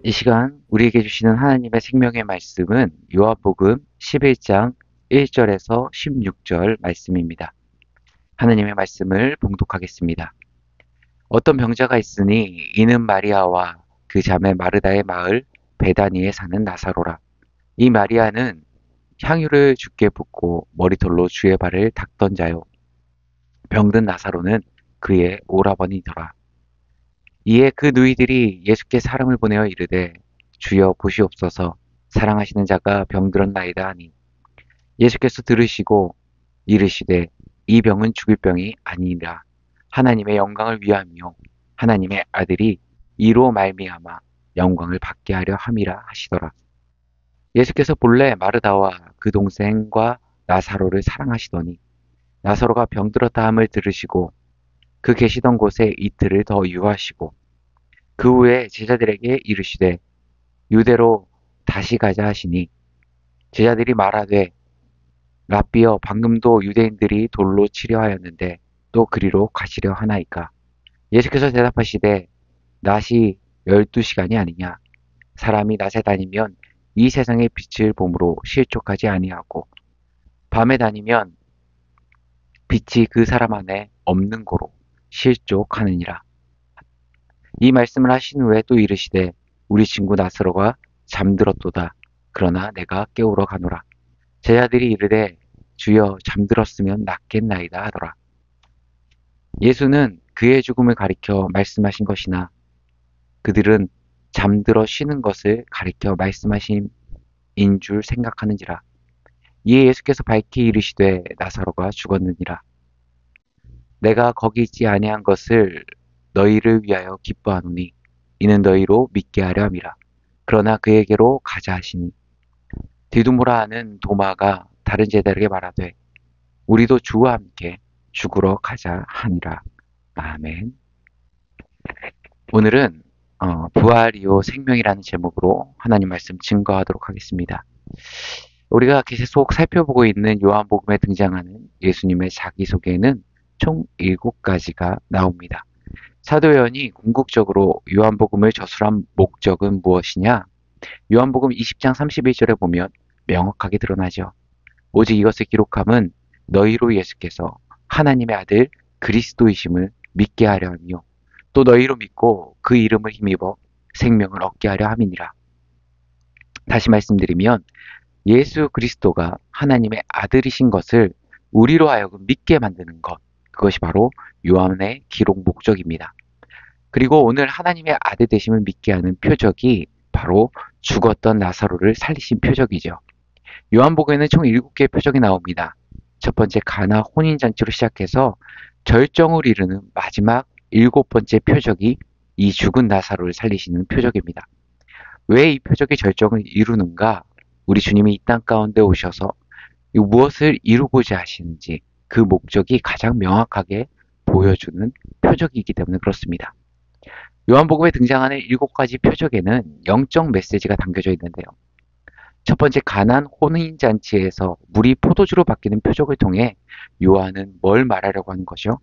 이 시간 우리에게 주시는 하나님의 생명의 말씀은 요한복음 11장 1절에서 16절 말씀입니다. 하나님의 말씀을 봉독하겠습니다. 어떤 병자가 있으니 이는 마리아와 그 자매 마르다의 마을 베다니에 사는 나사로라. 이 마리아는 향유를 주께 붓고 머리털로 주의 발을 닦던 자요. 병든 나사로는 그의 오라버니더라. 이에 그 누이들이 예수께 사람을 보내어 이르되 주여 보시옵소서 사랑하시는 자가 병들었나이다 하니 예수께서 들으시고 이르시되 이 병은 죽을 병이 아니라 하나님의 영광을 위함이요 하나님의 아들이 이로 말미암아 영광을 받게 하려 함이라 하시더라. 예수께서 본래 마르다와 그 동생과 나사로를 사랑하시더니 나사로가 병들었다 함을 들으시고 그 계시던 곳에 이틀을 더 유하시고 그 후에 제자들에게 이르시되 유대로 다시 가자 하시니 제자들이 말하되 랍비여 방금도 유대인들이 돌로 치려 하였는데 또 그리로 가시려 하나이까. 예수께서 대답하시되 낮이 12시간이 아니냐. 사람이 낮에 다니면 이 세상의 빛을 보므로 실족하지 아니하고 밤에 다니면 빛이 그 사람 안에 없는 고로 실족하느니라. 이 말씀을 하신 후에 또 이르시되 우리 친구 나사로가 잠들었도다. 그러나 내가 깨우러 가노라. 제자들이 이르되 주여 잠들었으면 낫겠나이다 하더라. 예수는 그의 죽음을 가리켜 말씀하신 것이나 그들은 잠들어 쉬는 것을 가리켜 말씀하신 인 줄 생각하는지라. 이에 예수께서 밝히 이르시되 나사로가 죽었느니라. 내가 거기 있지 아니한 것을 너희를 위하여 기뻐하노니 이는 너희로 믿게 하려 함이라. 그러나 그에게로 가자 하시니 디두모라 하는 도마가 다른 제자들에게 말하되 우리도 주와 함께 죽으러 가자 하니라. 아멘. 오늘은 부활이요 생명이라는 제목으로 하나님 말씀 증거하도록 하겠습니다. 우리가 계속 살펴보고 있는 요한복음에 등장하는 예수님의 자기소개는 총 7가지가 나옵니다. 사도 요한이 궁극적으로 요한복음을 저술한 목적은 무엇이냐? 요한복음 20장 31절에 보면 명확하게 드러나죠. 오직 이것을 기록함은 너희로 예수께서 하나님의 아들 그리스도이심을 믿게 하려 하며 또 너희로 믿고 그 이름을 힘입어 생명을 얻게 하려 함이니라. 다시 말씀드리면 예수 그리스도가 하나님의 아들이신 것을 우리로 하여금 믿게 만드는 것, 그것이 바로 요한의 기록 목적입니다. 그리고 오늘 하나님의 아들 되심을 믿게 하는 표적이 바로 죽었던 나사로를 살리신 표적이죠. 요한복음에는 총 7개의 표적이 나옵니다. 첫 번째 가나 혼인잔치로 시작해서 절정을 이루는 마지막 7번째 표적이 이 죽은 나사로를 살리시는 표적입니다. 왜 이 표적이 절정을 이루는가? 우리 주님이 이 땅 가운데 오셔서 무엇을 이루고자 하시는지 그 목적이 가장 명확하게 보여주는 표적이기 때문에 그렇습니다. 요한복음에 등장하는 7가지 표적에는 영적 메시지가 담겨져 있는데요. 첫 번째 가나안 혼인잔치에서 물이 포도주로 바뀌는 표적을 통해 요한은 뭘 말하려고 하는 것이요?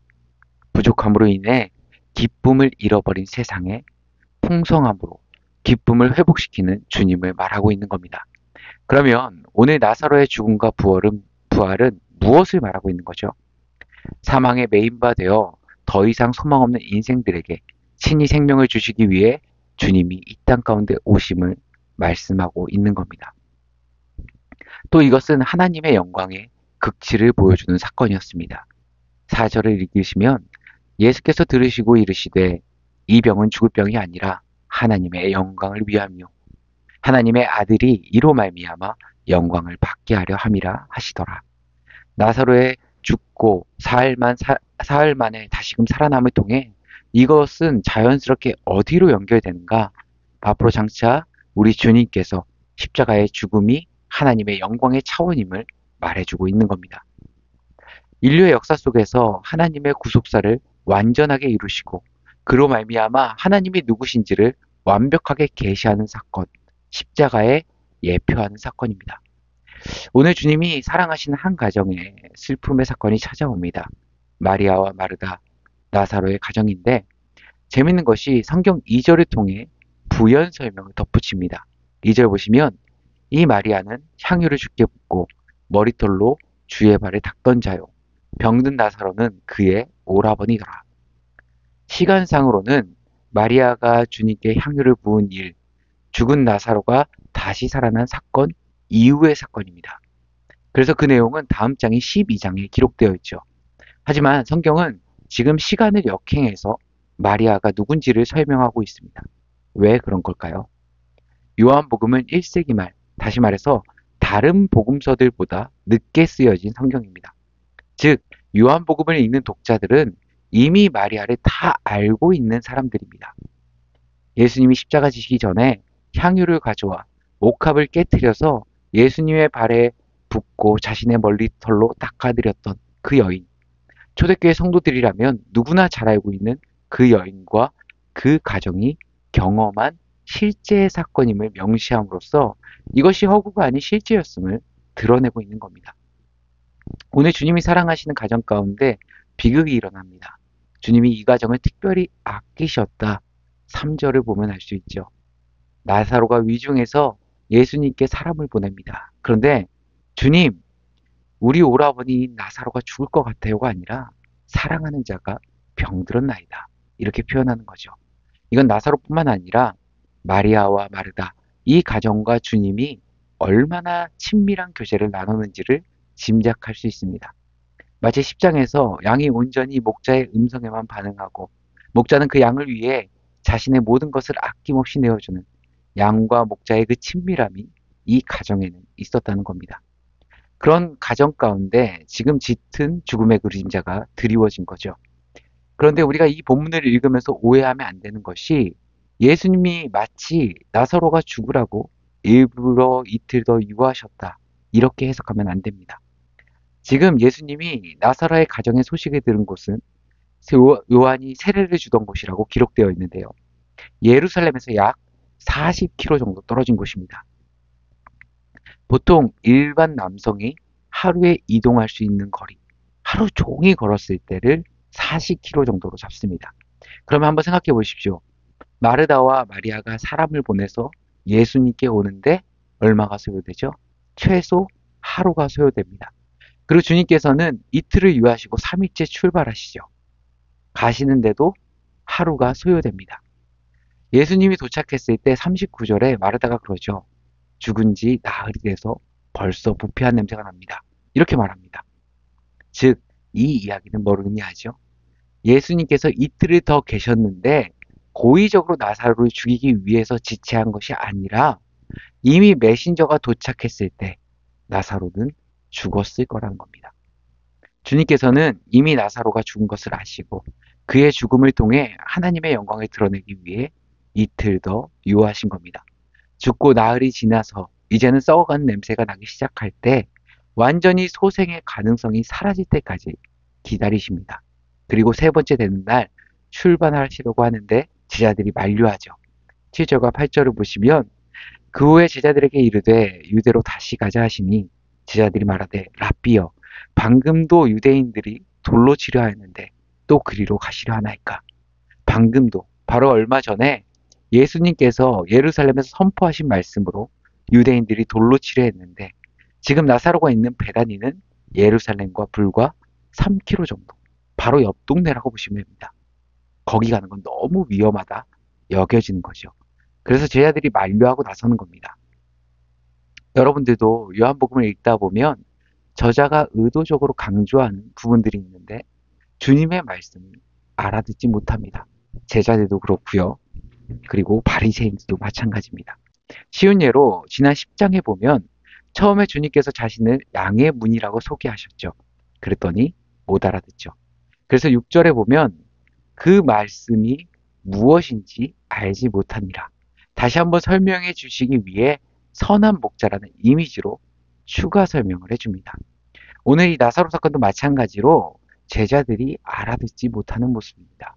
부족함으로 인해 기쁨을 잃어버린 세상에 풍성함으로 기쁨을 회복시키는 주님을 말하고 있는 겁니다. 그러면 오늘 나사로의 죽음과 부활은 무엇을 말하고 있는 거죠? 사망의 메인바 되어 더 이상 소망 없는 인생들에게 친히 생명을 주시기 위해 주님이 이 땅 가운데 오심을 말씀하고 있는 겁니다. 또 이것은 하나님의 영광의 극치를 보여주는 사건이었습니다. 4절을 읽으시면 예수께서 들으시고 이르시되 이 병은 죽을 병이 아니라 하나님의 영광을 위함이요 하나님의 아들이 이로 말미암아 영광을 받게 하려 함이라 하시더라. 나사로의 죽고 사흘 만에 다시금 살아남을 통해 이것은 자연스럽게 어디로 연결되는가? 앞으로 장차 우리 주님께서 십자가의 죽음이 하나님의 영광의 차원임을 말해주고 있는 겁니다. 인류의 역사 속에서 하나님의 구속사를 완전하게 이루시고 그로 말미암아 하나님이 누구신지를 완벽하게 계시하는 사건, 십자가에 예표하는 사건입니다. 오늘 주님이 사랑하시는 한 가정에 슬픔의 사건이 찾아옵니다. 마리아와 마르다, 나사로의 가정인데 재밌는 것이 성경 2절을 통해 부연 설명을 덧붙입니다. 2절 보시면 이 마리아는 향유를 주께 붓고 머리털로 주의 발에 닦던 자요. 병든 나사로는 그의 오라버니더라. 시간상으로는 마리아가 주님께 향유를 부은 일, 죽은 나사로가 다시 살아난 사건 이후의 사건입니다. 그래서 그 내용은 다음 장인 12장에 기록되어 있죠. 하지만 성경은 지금 시간을 역행해서 마리아가 누군지를 설명하고 있습니다. 왜 그런 걸까요? 요한복음은 1세기 말, 다시 말해서 다른 복음서들보다 늦게 쓰여진 성경입니다. 즉, 요한복음을 읽는 독자들은 이미 마리아를 다 알고 있는 사람들입니다. 예수님이 십자가 지시기 전에 향유를 가져와 옥합을 깨뜨려서 예수님의 발에 붓고 자신의 머리털로 닦아드렸던 그 여인. 초대교회 성도들이라면 누구나 잘 알고 있는 그 여인과 그 가정이 경험한 실제 사건임을 명시함으로써 이것이 허구가 아닌 실제였음을 드러내고 있는 겁니다. 오늘 주님이 사랑하시는 가정 가운데 비극이 일어납니다. 주님이 이 가정을 특별히 아끼셨다. 3절을 보면 알 수 있죠. 나사로가 위중해서 예수님께 사람을 보냅니다. 그런데 주님, 우리 오라버니 나사로가 죽을 것 같아요가 아니라 사랑하는 자가 병들었나이다. 이렇게 표현하는 거죠. 이건 나사로뿐만 아니라 마리아와 마르다, 이 가정과 주님이 얼마나 친밀한 교제를 나누는지를 짐작할 수 있습니다. 마치 10장에서 양이 온전히 목자의 음성에만 반응하고 목자는 그 양을 위해 자신의 모든 것을 아낌없이 내어주는 양과 목자의 그 친밀함이 이 가정에는 있었다는 겁니다. 그런 가정 가운데 지금 짙은 죽음의 그림자가 드리워진 거죠. 그런데 우리가 이 본문을 읽으면서 오해하면 안 되는 것이 예수님이 마치 나사로가 죽으라고 일부러 이틀 더 유하셨다. 이렇게 해석하면 안 됩니다. 지금 예수님이 나사로의 가정의 소식을 들은 곳은 요한이 세례를 주던 곳이라고 기록되어 있는데요. 예루살렘에서 약 40km 정도 떨어진 곳입니다. 보통 일반 남성이 하루에 이동할 수 있는 거리, 하루 종일 걸었을 때를 40km 정도로 잡습니다. 그러면 한번 생각해 보십시오. 마르다와 마리아가 사람을 보내서 예수님께 오는데 얼마가 소요되죠? 최소 하루가 소요됩니다. 그리고 주님께서는 이틀을 유하시고 3일째 출발하시죠. 가시는데도 하루가 소요됩니다. 예수님이 도착했을 때 39절에 마르다가 그러죠. 죽은 지 나흘이 돼서 벌써 부패한 냄새가 납니다. 이렇게 말합니다. 즉, 이 이야기는 뭘 의미하죠? 예수님께서 이틀을 더 계셨는데 고의적으로 나사로를 죽이기 위해서 지체한 것이 아니라 이미 메신저가 도착했을 때 나사로는 죽었을 거라는 겁니다. 주님께서는 이미 나사로가 죽은 것을 아시고 그의 죽음을 통해 하나님의 영광을 드러내기 위해 이틀 더 유하신 겁니다. 죽고 나흘이 지나서 이제는 썩어가는 냄새가 나기 시작할 때 완전히 소생의 가능성이 사라질 때까지 기다리십니다. 그리고 세 번째 되는 날 출발하시려고 하는데 제자들이 만류하죠. 7절과 8절을 보시면 그 후에 제자들에게 이르되 유대로 다시 가자 하시니 제자들이 말하되 랍비여 방금도 유대인들이 돌로 치려 하였는데 또 그리로 가시려 하나이까. 방금도 바로 얼마 전에 예수님께서 예루살렘에서 선포하신 말씀으로 유대인들이 돌로 치려 했는데 지금 나사로가 있는 베다니는 예루살렘과 불과 3km 정도, 바로 옆 동네라고 보시면 됩니다. 거기 가는 건 너무 위험하다 여겨지는 거죠. 그래서 제자들이 만류하고 나서는 겁니다. 여러분들도 요한복음을 읽다 보면 저자가 의도적으로 강조하는 부분들이 있는데 주님의 말씀을 알아듣지 못합니다. 제자들도 그렇고요. 그리고 바리새인들도 마찬가지입니다. 쉬운 예로 지난 10장에 보면 처음에 주님께서 자신을 양의 문이라고 소개하셨죠. 그랬더니 못 알아듣죠. 그래서 6절에 보면 그 말씀이 무엇인지 알지 못하니라. 다시 한번 설명해 주시기 위해 선한 목자라는 이미지로 추가 설명을 해줍니다. 오늘 이 나사로 사건도 마찬가지로 제자들이 알아듣지 못하는 모습입니다.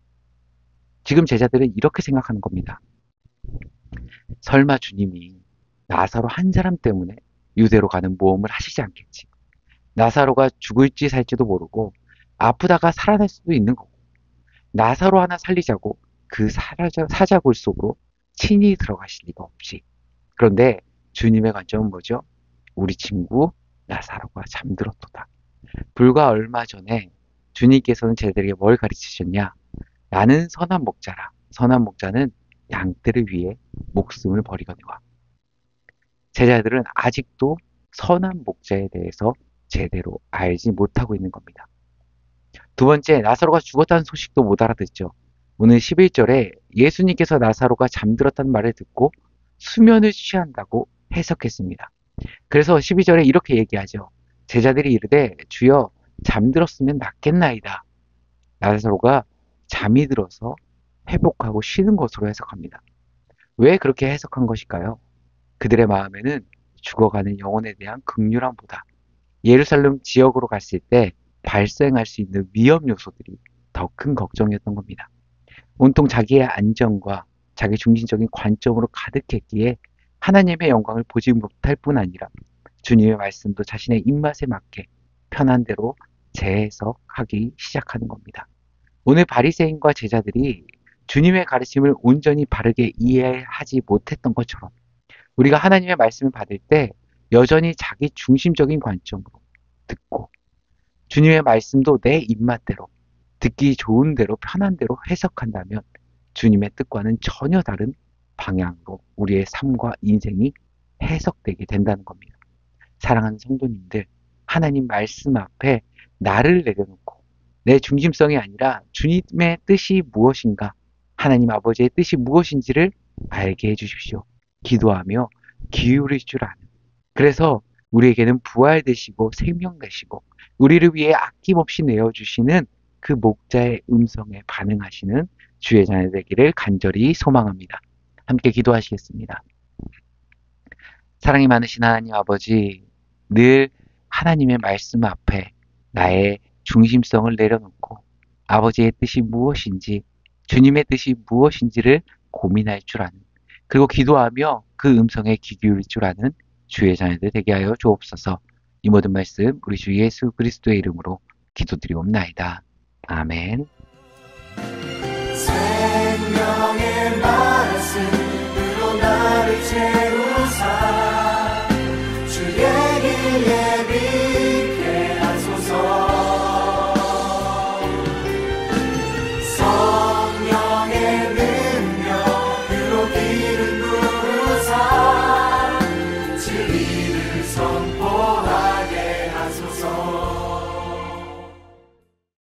지금 제자들은 이렇게 생각하는 겁니다. 설마 주님이 나사로 한 사람 때문에 유대로 가는 모험을 하시지 않겠지. 나사로가 죽을지 살지도 모르고 아프다가 살아날 수도 있는 거고 나사로 하나 살리자고 그 사자굴 속으로 친히 들어가실 리가 없지. 그런데 주님의 관점은 뭐죠? 우리 친구 나사로가 잠들었도다. 불과 얼마 전에 주님께서는 제자들에게 뭘 가르치셨냐? 나는 선한 목자라. 선한 목자는 양떼를 위해 목숨을 버리거니와. 제자들은 아직도 선한 목자에 대해서 제대로 알지 못하고 있는 겁니다. 두 번째, 나사로가 죽었다는 소식도 못 알아듣죠. 오늘 11절에 예수님께서 나사로가 잠들었다는 말을 듣고 수면을 취한다고 해석했습니다. 그래서 12절에 이렇게 얘기하죠. 제자들이 이르되 주여 잠들었으면 낫겠나이다. 나사로가 잠이 들어서 회복하고 쉬는 것으로 해석합니다. 왜 그렇게 해석한 것일까요? 그들의 마음에는 죽어가는 영혼에 대한 긍휼함보다 예루살렘 지역으로 갔을 때 발생할 수 있는 위험 요소들이 더 큰 걱정이었던 겁니다. 온통 자기의 안정과 자기 중심적인 관점으로 가득했기에 하나님의 영광을 보지 못할 뿐 아니라 주님의 말씀도 자신의 입맛에 맞게 편한 대로 재해석하기 시작하는 겁니다. 오늘 바리새인과 제자들이 주님의 가르침을 온전히 바르게 이해하지 못했던 것처럼 우리가 하나님의 말씀을 받을 때 여전히 자기 중심적인 관점으로 듣고 주님의 말씀도 내 입맛대로 듣기 좋은 대로 편한 대로 해석한다면 주님의 뜻과는 전혀 다른 방향으로 우리의 삶과 인생이 해석되게 된다는 겁니다. 사랑하는 성도님들, 하나님 말씀 앞에 나를 내려놓고 내 중심성이 아니라 주님의 뜻이 무엇인가, 하나님 아버지의 뜻이 무엇인지를 알게 해주십시오. 기도하며 기울일 줄 아는. 그래서 우리에게는 부활 되시고 생명 되시고 우리를 위해 아낌없이 내어주시는 그 목자의 음성에 반응하시는 주의 자녀 되기를 간절히 소망합니다. 함께 기도하시겠습니다. 사랑이 많으신 하나님 아버지, 늘 하나님의 말씀 앞에 나의 중심성을 내려놓고 아버지의 뜻이 무엇인지, 주님의 뜻이 무엇인지를 고민할 줄 아는, 그리고 기도하며 그 음성에 귀 기울일 줄 아는 주의 자녀들 되게 하여 주옵소서. 이 모든 말씀 우리 주 예수 그리스도의 이름으로 기도드리옵나이다. 아멘.